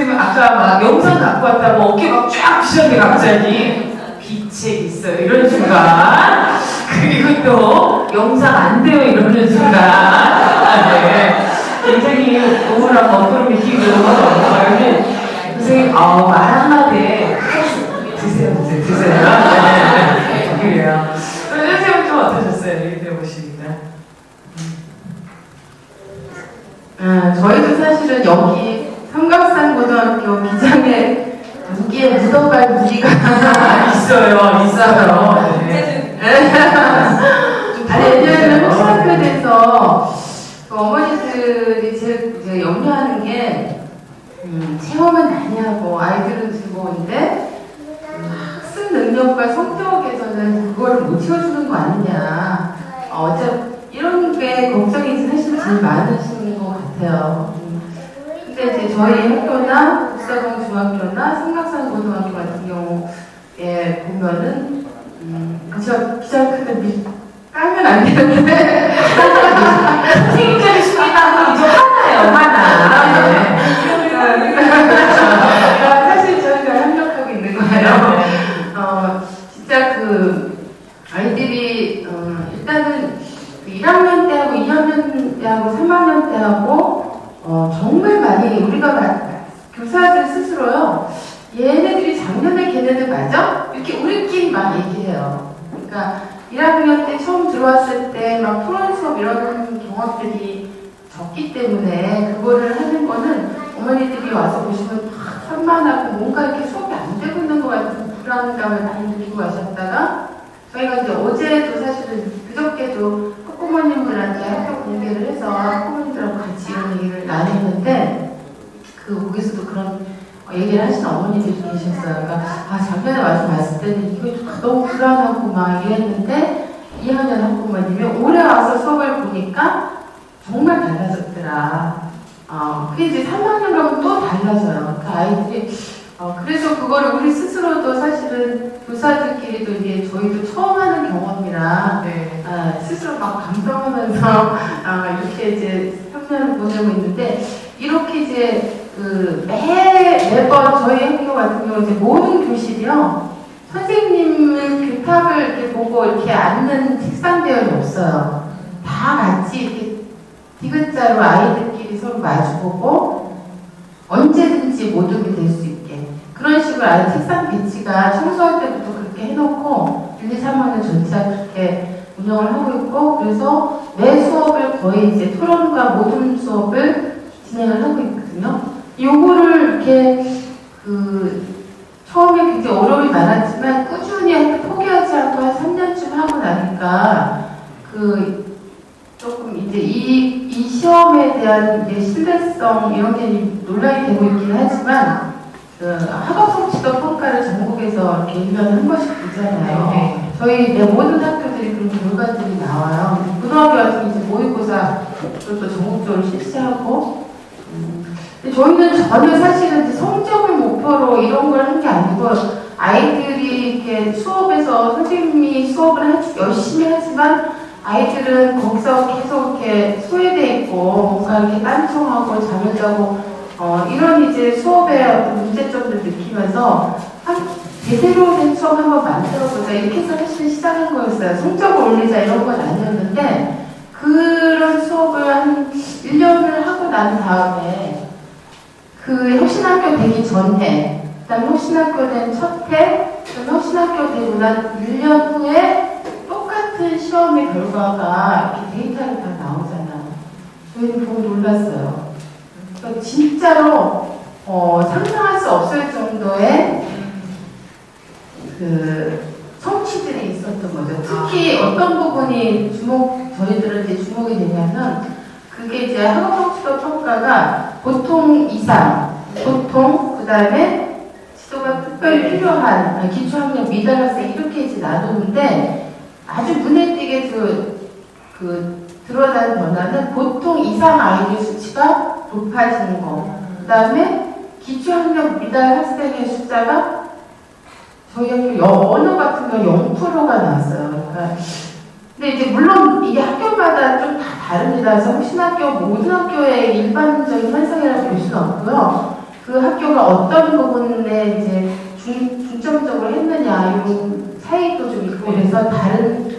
선생님 아까 막 영상 갖고 왔다고 어깨가 쫙 펴셨는데 갑자기 빛이 있어요 이런 순간, 그리고 또 영상 안 돼요 이러는 순간, 네. 굉장히 우울한 먹구름이 끼고 선생님 말 한마디에 드세요. 네. 그래요. 선생님 좀 어떠셨어요? 얘기 들어보시니까. 저희도 사실은 여기 삼각산고등학교 기장에 무기에 묻어갈 무기가 있어요. 네. 아니, 왜냐면 혹시학교에서 어머니들이 제일 이제 염려하는 게 체험은 많이 하고 아이들은 즐거운데 학습 능력과 성격에서는 그걸 못 채워주는 거 아니냐. 이런 게 걱정이 사실 제일 많으신 것 같아요. 근데 이제 저희 학교나 국사동 중학교나 삼각산 고등학교 같은 경우에 보면은 기자 크게 까면 안 되는데 선생님들이 수기하고 이제 화나요. 사실 저희가 협력하고 있는 거예요. 진짜 아이들이 일단은 1학년 때하고 2학년 때하고 3학년 때하고 정말 많이 우리가 교사들 스스로요. 얘네들이 작년에 걔네들 맞아? 이렇게 우리끼리 막 얘기해요. 그러니까 1학년 때 처음 들어왔을 때 막 토론 수업 이런 경험들이 적기 때문에 그거를 하는 거는 어머니들이 와서 보시면 막 산만하고 뭔가 이렇게 수업이 안 되고 있는 것 같은 불안감을 많이 느끼고 가셨다가 저희가 이제 어제도 사실은 그저께도 학부모님들한테 학교 공개를 해서 학부모님들하고 같이 이런 얘기를 나눴는데 거기서도 그런 얘기를 하시는 어머니들이 계셨어요. 그러니까 작년에 와서 봤을 때는 이거 너무 불안하고 막 이랬는데 2학년 학부모님이 올해 와서 수업을 보니까 정말 달라졌더라. 그게 이제 3학년 가면 또 달라져요. 그 아이들이 그래서 그거를 우리 스스로도 사실은 교사들끼리도 이제 저희도 처음 하는 경험이라 네. 스스로 막 감동하면서 이렇게 이제 3년을 보내고 있는데 이렇게 이제 매번 저희 학교 같은 경우 이제 모든 교실이요 선생님은 교탁을 이렇게 보고 이렇게 앉는 책상 대열이 없어요. 다 같이 이렇게 디귿자로 아이들끼리 서로 마주보고 언제든지 모두가 될 수 있게 그런 식으로 아예 책상 배치가 청소할 때부터 그렇게 해놓고 1, 2, 3학년 전체가 그렇게 운영을 하고 있고 그래서 매 수업을 거의 이제 토론과 모든 수업을 진행을 하고 있거든요. 요거를 이렇게 처음에 굉장히 어려움이 많았지만 꾸준히 포기하지 않고 한 3년쯤 하고 나니까 조금 이제 이 시험에 대한 이제 신뢰성 이런 게 논란이 되고 있긴 하지만 학업 성취도 평가를 전국에서 이렇게 1년에 한 번씩 보잖아요. 네. 저희 모든 학교들이 그런 결과들이 나와요. 고등학교 같은 경우 이제 모의고사 그것도 전국적으로 실시하고 근데 저희는 전혀 사실은 성적을 목표로 이런 걸 한 게 아니고 아이들이 이렇게 수업에서 선생님이 수업을 열심히 하지만 아이들은 거기서 계속 이렇게 소외돼 있고 뭔가 이렇게 딴청하고 잠을 자고 이런 이제 수업의 어떤 문제점들 느끼면서 제대로 된 수업 한번 만들어보자 이렇게 해서 사실 시작한 거였어요. 성적을 올리자 이런 건 아니었는데 그런 수업을 한 1년을 하고 난 다음에 혁신학교 되기 전에 그다음에 혁신학교 된 첫 해 그다음에 혁신학교 되고 난 1년 후에 똑같은 시험의 결과가 이렇게 데이터로 다 나오잖아요. 저희는 보고 놀랐어요. 그러니까 진짜로 상상할 수 없을 정도의 성취들이 있었던 거죠. 특히 어떤 부분이 저희들은 이제 주목이 되냐면 그게 이제 학업 성취도 평가가 보통 이상, 보통 그 다음에 지도가 특별히 필요한 기초학력 미달 학생 이렇게 이제 나누는데 아주 눈에 띄게 드러나는 변화는 보통 이상 아이들 수치가 높아지는 거. 그 다음에 기초학력 미달 학생의 숫자가 저희 학교 언어 같은 경우 0%가 나왔어요. 그러니까 근데 이제 물론 이게 학교마다 좀 다 다릅니다. 그래서 혁신학교 모든 학교의 일반적인 현상이라고 볼 수는 없고요. 그 학교가 어떤 부분에 이제 중점적으로 했느냐 이런 차이도 좀 있고 그래서 다른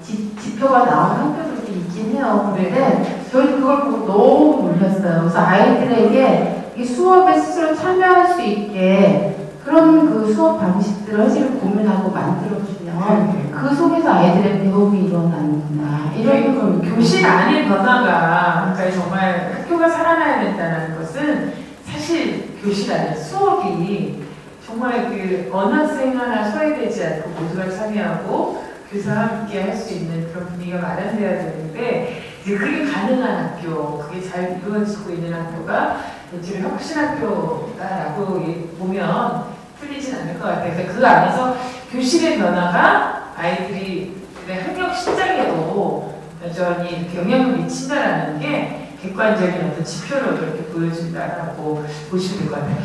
지표가 나오는 학교들도 있긴 해요. 그런데 저희 그걸 보고 너무 놀랐어요. 그래서 아이들에게 이 수업에 스스로 참여할 수 있게 그런 그 수업 방식들을 사실 고민하고 만들어주면 그 속에서 아이들의 배움이 일어나는구나 이런 걸 교실 안의 변화가 그러니까 정말 학교가 살아나야 된다는 것은 사실 교실 안에 수업이 정말 그 어느 학생 하나 소외되지 않고 모두가 참여하고 교사와 함께 할 수 있는 그런 분위기가 마련돼야 되는데 이제 그게 가능한 학교, 그게 잘 이루어지고 있는 학교가 지금 혁신학교다라고 보면 틀리진 않을 것 같아요. 그래서 그 안에서 교실의 변화가 아이들이 학력 신장에도 여전히 이렇게 영향을 미친다라는 게 객관적인 어떤 지표로도 이렇게 보여준다라고 보시면 될 것 같아요.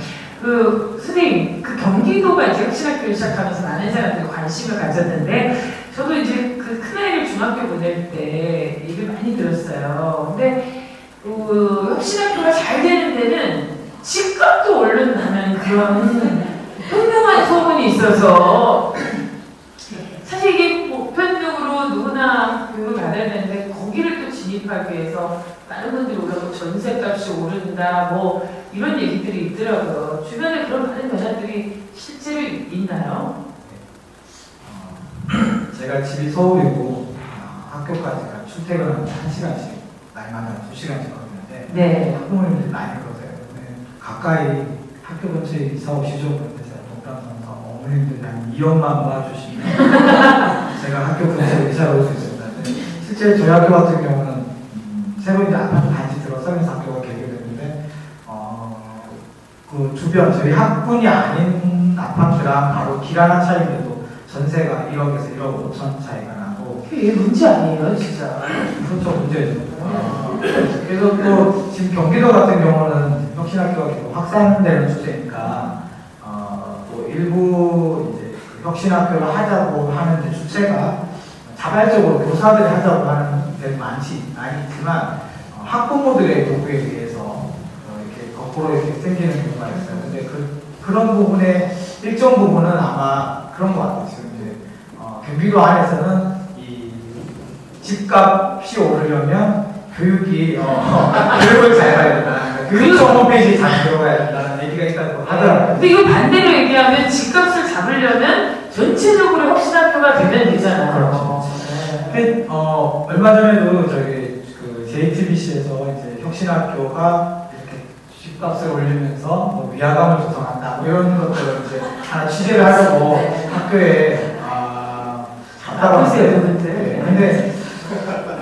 선생님, 그 경기도가 이제 혁신학교를 시작하면서 많은 사람들이 관심을 가졌는데, 저도 이제 그 큰아이를 중학교 보낼 때 얘기를 많이 들었어요. 근데, 혁신학교가 잘 되는 데는 집값도 오른다는 그런 현명한 소문이 있어서, 사실 이게 보편적으로 누구나 교육을 받아야 되는데, 거기를 또 진입하기 위해서 다른 분들이 오르고 전세값이 오른다, 뭐, 이런 얘기들이 있더라고요. 주변에 그런 많은 변화들이 실제로 있나요? 제가 집이 서울이고 학교까지가 출퇴근은 1시간씩 날마다 2시간씩 걸리는데 네. 학부모님들이 많이 그러세요. 근데 가까이 학교 근처에 이사 오시죠? 그런데 제가 동남아서 어머님들이 한 2억만 모아주시면 제가 학교 근처에 이사를 올 수 있습니다. 실제 저희 학교 같은 경우는 새로 이제 아파트 단지 들어서면서 학교가 개교됐는데 그 주변 저희 학군이 아닌 아파트랑 바로 길 하나 차이인데도 전세가 1억에서 1억 5천 차이가 나고 이게 문제 아니에요, 진짜. 그렇죠, 문제죠. 그래서 또 지금 경기도 같은 경우는 혁신학교가 계속 확산되는 추세니까 또 일부 이제 혁신학교를 하자고 하는 주체가 자발적으로 교사들이 하자고 하는 데도 많지만 학부모들의 요구에 의해서 이렇게 거꾸로 이렇게 생기는 경우가 있어요. 근데 그런 부분에 일정 부분은 아마 그런 것 같아요. 지금 이제 경기도 안에서는 이 집값이 오르려면 교육이 교육을 잘 해야 된다. 교육청 홈페이지에 잘 들어가야 된다는 얘기가 있다고 하더라고요. 근데 이거 반대로 얘기하면 집값을 잡으려면 전체적으로 혁신학교가 되면 되잖아요. 그렇죠. 근데 얼마 전에도 저희 그 JTBC에서 이제 혁신학교가 이렇게 집값을 올리면서 뭐 위화감을 조성한다 뭐 이런 것들을 이제 하나 취재를 하려고 학교에 갔다가 왔어요. 근데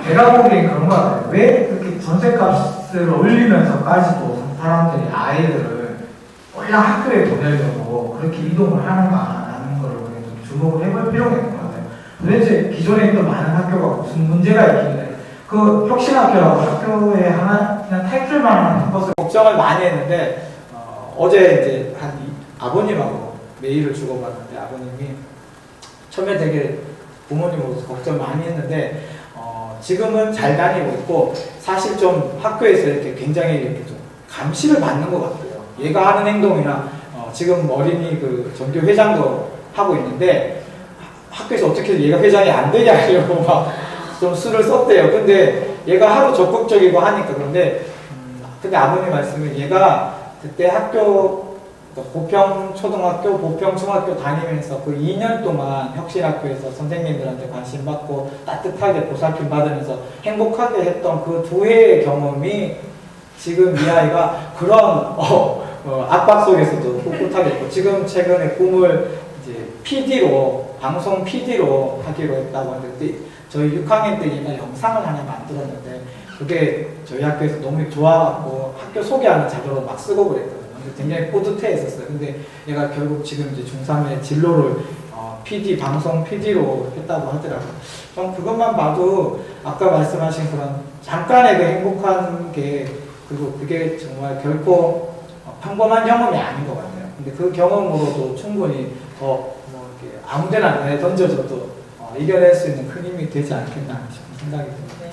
제가 보기엔 그런 것 같아요. 왜 그렇게 전세값을 올리면서까지도 사람들이 아이들을 올라 학교에 보내려고 그렇게 이동을 하는가라는 걸 우리가 좀 주목을 해볼 필요가 있는 것 같아요. 도대체 기존에 있던 많은 학교가 무슨 문제가 있길래 그 혁신학교라고 학교에 하나 그냥 탈출만 하는 것을 걱정을 많이 했는데 어제 이제 아버님하고 메일을 주고받는데 아버님이 처음에 되게 부모님으로서 걱정 많이 했는데 지금은 잘 다니고 있고 사실 좀 학교에서 이렇게 굉장히 이렇게 좀 감시를 받는 것 같아요. 얘가 하는 행동이나 지금 어린이 그 전교 회장도 하고 있는데 학교에서 어떻게 얘가 회장이 안 되게 하려고 막 좀 수를 썼대요. 근데 얘가 하도 적극적이고 하니까 그런데 근데 아버님 말씀은 얘가 그때 학교 보평 초등학교, 보평 중학교 다니면서 그 2년 동안 혁신학교에서 선생님들한테 관심 받고 따뜻하게 보살핌 받으면서 행복하게 했던 그 두 해의 경험이 지금 이 아이가 그런 압박 속에서도 꿋꿋하게 했고 지금 최근에 꿈을 이제 PD로 방송 PD로 하기로 했다고 하는데 저희 6학년 때 얘가 영상을 하나 만들었는데 그게 저희 학교에서 너무 좋아갖고 학교 소개하는 자료로 막 쓰고 그랬거든요. 굉장히 뿌듯해 했었어요. 근데 얘가 결국 지금 이제 중3의 진로를 PD, 방송 PD로 했다고 하더라고요. 전 그것만 봐도 아까 말씀하신 그런 잠깐의 그 행복한 게 그리고 그게 정말 결코 평범한 경험이 아닌 것 같아요. 근데 그 경험으로도 충분히 더 뭐 이렇게 아무데나 던져줘도 이겨낼 수 있는 큰 힘이 되지 않겠나 싶은 생각이 듭니다. 네.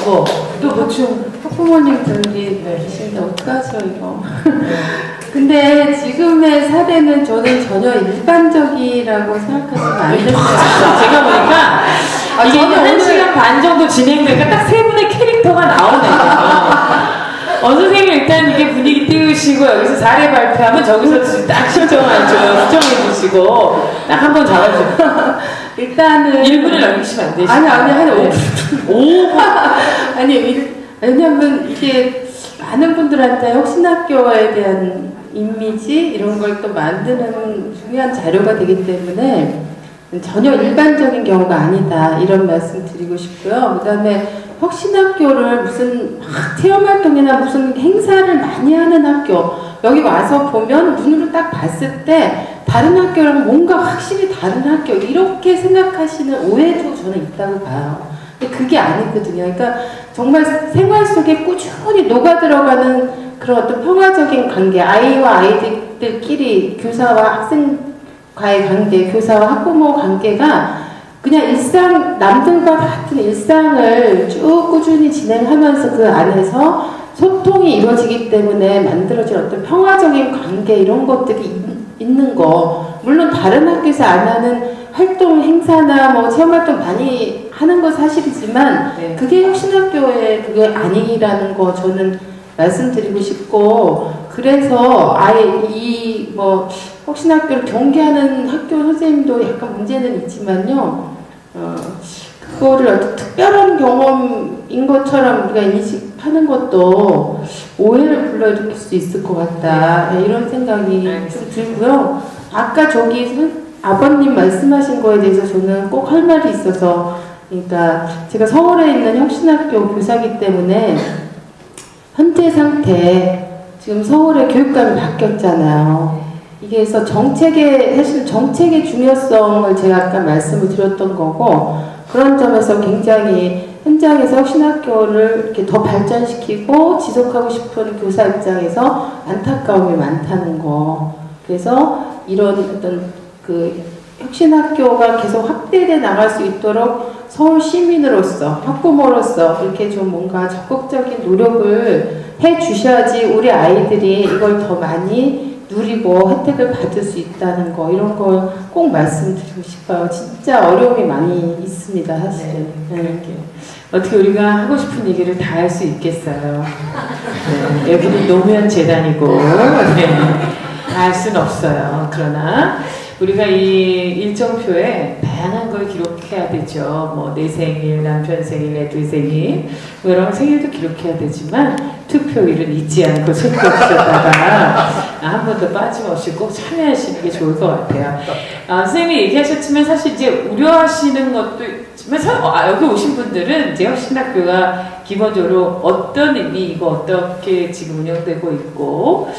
뭐 또 보충. 학부모님들이 계신데 어떡하죠 이거. 근데 지금의 사례는 저는 전혀 일반적이라고 생각하시면 안 됩니다. 제가 보니까 이게 저는 한 오늘- 시간 반 정도 진행되니까 딱 세 분의 캐릭터가 나오네요. 선생님 일단 이게 분위기 띄우시고 여기서 사례 발표하면 저기서 딱 수정해 주시고 딱 한 번 잡아주세요. 일단은 1분을 넘기시면 안 되시죠? 아니 한 5분. 왜냐면 이게 많은 분들한테 혁신학교에 대한 이미지 이런 걸 또 만드는 중요한 자료가 되기 때문에 전혀 일반적인 경우가 아니다 이런 말씀 드리고 싶고요. 그 다음에 혁신학교를 무슨 막 체험활동이나 무슨 행사를 많이 하는 학교 여기 와서 보면 눈으로 딱 봤을 때 다른 학교랑 뭔가 확실히 다른 학교 이렇게 생각하시는 오해도 저는 있다고 봐요. 근데 그게 아니거든요. 그러니까 정말 생활 속에 꾸준히 녹아들어가는 그런 어떤 평화적인 관계, 아이와 아이들끼리 교사와 학생과의 관계, 교사와 학부모 관계가 그냥 일상, 남들과 같은 일상을 쭉 꾸준히 진행하면서 그 안에서 소통이 이루어지기 때문에 만들어진 어떤 평화적인 관계 이런 것들이 있는 거. 물론 다른 학교에서 안 하는 활동, 행사나 뭐 체험활동 많이 하는 건 사실이지만 네. 그게 혁신학교의 그게 아니라는 거 저는 말씀드리고 싶고 그래서 아예 이 뭐 혁신학교를 경계하는 학교 선생님도 약간 문제는 있지만요. 그거를 어떤 특별한 경험인 것처럼 우리가 인식하는 것도 오해를 불러일으킬 수 있을 것 같다. 이런 생각이 좀 들고요. 아까 저기 아버님 말씀하신 거에 대해서 저는 꼭 할 말이 있어서 그러니까 제가 서울에 있는 혁신학교 교사이기 때문에 현재 상태 지금 서울의 교육감이 바뀌었잖아요. 이게 그래서 사실 정책의 중요성을 제가 아까 말씀을 드렸던 거고 그런 점에서 굉장히 현장에서 혁신학교를 이렇게 더 발전시키고 지속하고 싶은 교사 입장에서 안타까움이 많다는 거. 그래서 이런 어떤 그 혁신학교가 계속 확대돼 나갈 수 있도록 서울 시민으로서 학부모로서 이렇게 좀 뭔가 적극적인 노력을 해 주셔야지 우리 아이들이 이걸 더 많이 누리고 혜택을 받을 수 있다는 거 이런 걸 꼭 말씀드리고 싶어요. 진짜 어려움이 많이 있습니다, 사실은. 네. 어떻게 우리가 하고 싶은 얘기를 다 할 수 있겠어요. 네. 여기는 노무현 재단이고 네. 다 할 수는 없어요. 그러나 우리가 이 일정표에 다양한 걸 기록해야 되죠. 뭐 내 생일, 남편 생일, 애들 생일, 뭐 여러 생일도 기록해야 되지만 투표일은 잊지 않고 체크해주셨다가 한 번 더 빠짐없이 꼭 참여하시는 게 좋을 것 같아요. 선생님이 얘기하셨지만 사실 이제 우려하시는 것도 있지만 여기 오신 분들은 이제 혁신학교가 기본적으로 어떤 의미이고 어떻게 지금 운영되고 있고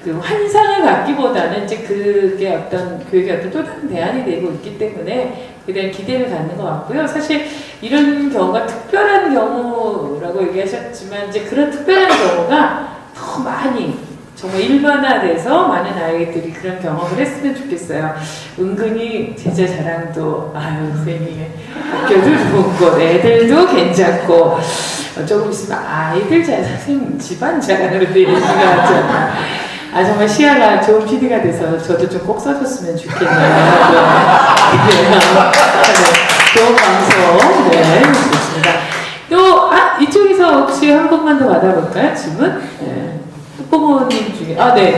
그 환상을 갖기보다는 이제 그게 어떤 교육의 어떤 또 다른 대안이 되고 있기 때문에 그에 대한 기대를 갖는 것 같고요. 사실 이런 경우가 특별한 경우라고 얘기하셨지만 이제 그런 특별한 경우가 더 많이 정말 일반화돼서 많은 아이들이 그런 경험을 했으면 좋겠어요. 은근히 제자 자랑도 선생님 학교도 좋은 곳, 애들도 괜찮고 조금 있으면 아이들 잘 선생님 집안 자랑으로 얘기가 하잖아요. 정말 시야가 좋은 PD가 돼서 저도 좀 꼭 써줬으면 좋겠네요. 좋은 방송. 네, 좋습니다. 또, 이쪽에서 혹시 한 번만 더 받아볼까요? 질문? 네. 부모님 중에, 네.